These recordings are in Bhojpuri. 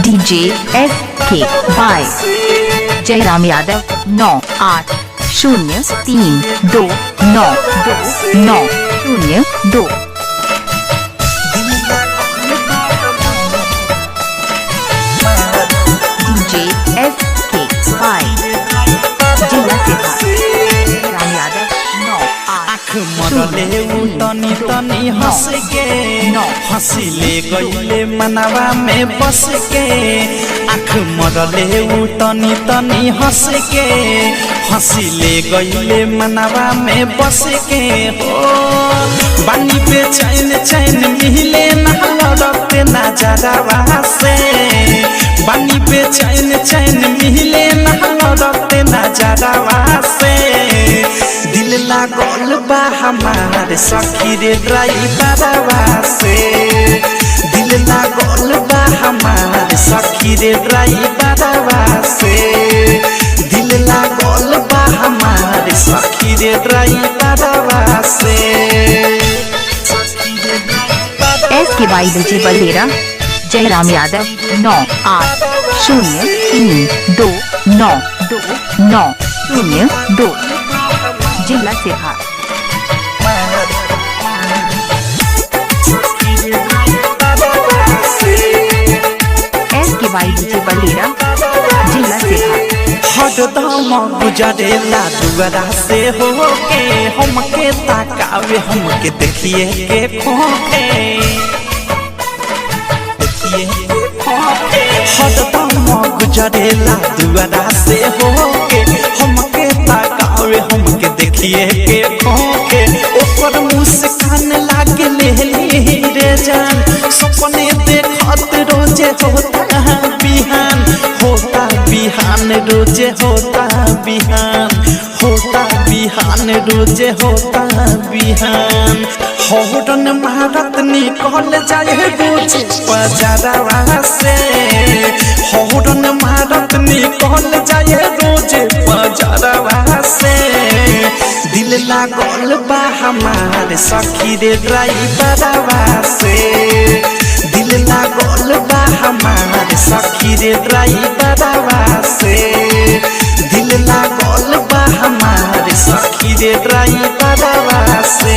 DJ SK by Jairam Yadav 9803292902 DJ SK by जिला सिद्धार्थ जयराम यादव 98 मरले तनी तनी हंस के हंसिले गईले मनवा में बस के आँख मरले तनी तनी हंस के हंसिले गईले मनवा में बस के हो बानी पे चैन चैन मिले ना लड़ते नजरवा से बानी पे चैन चैन मिले ना लड़ते नजरवा से दिल लागल बा हमारे सखी रे ड्राइवरवा से दिल लागल बा हमारे सखी रे ड्राइवरवा से दिल लागल बा हमारे सखी रे ड्राइवरवा से SK by DJ Balera Jairam Yadav 9803292902 जिला Siddharth SK by DJ Balera जिला सिद्धार्थ हरदम गुजरेला दुआरा से होके हमके ताकावे हमके देखिए के खोके हरदम गुजरेला दुआरा से होके हमके ताकावे हमके देखिए के खोके ऊपर मुस्कान लागे लेली रे जान सपने देखत रोजे होता बिहान होता बिहान रोजे होता बिहान होता बिहान रोजे होता बिहान हौरन महारत निकल जाए रोज बजारवा से हौरन महारत निकल जाए रोज बजारवा से दिल लागल बा हमारे सखी रे ड्राइवरवा से दिल लागल बा हमारे सखी रे ड्राइवरवा से दिल लागल बा हमारे सखी रे ड्राइवरवा से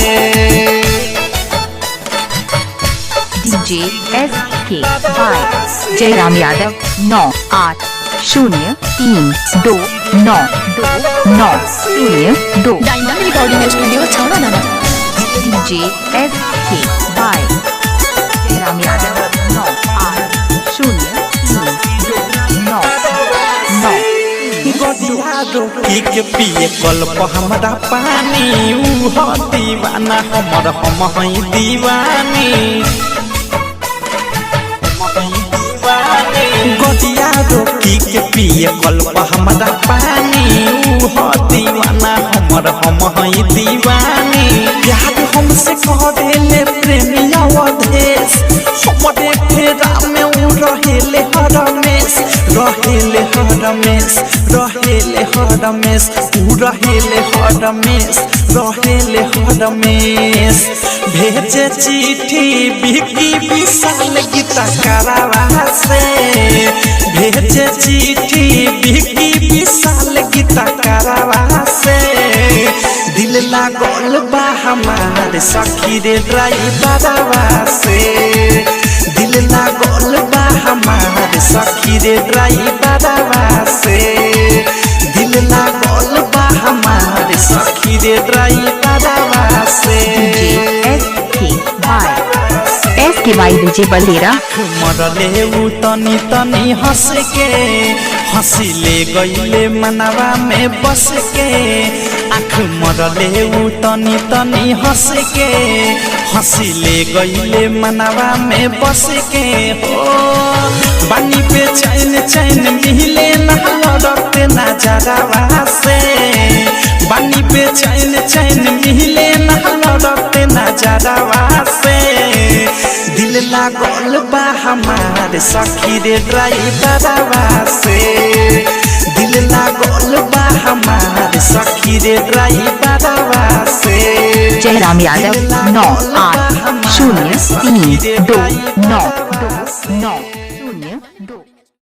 DJ SK by Jairam Yadav 9803292902 diamond recording studio छौड़ा DJ SK by Jairam Yadav 98032929 की के पिए कल्प हमरा पानी ऊ हो दीवाना हमर हम हई दीवानी गदिया रोकी के पिए कल्प हमरा पानी ऊ हो दीवाना हमर हम हई दीवानी प्यार हमसे करेले प्रेमिया वधेश हमरे फेरा में ऊ रहेले हरमेश रहेले हरमेश रहेले हरमेश ऊ रहेले हरमेश रहेले हरमेश भेजे चिट्ठी बिकी विशाल गीता करावा से भेजे चिट्ठी बिकी विशाल गीता करावा से दिल लागल बा हमारे सखी रे ड्राइवरवा से दिल लागल बा हमारे सखी रे ड्राइवरवा से दिल लागल बा हमारे सखी रे ड्राइवरवा से SK by DJ बलेरा मरले तनी तनी हंस के हंसिले गईले मनवा में बस के आँख मरले तनी तनी हंस के हंसिले गईले मनवा में बस के हो बानी पे चैन चैन मिले ना लड़ते नजरवा से बानी पे चैन चैन मिले ना लड़ते नजरवा से दिल लागल बा हमारे सखी रे ड्राइवरवा से दिल लागल बा हमारे सखी रे ड्राइवरवा से जयराम यादव 98032929 2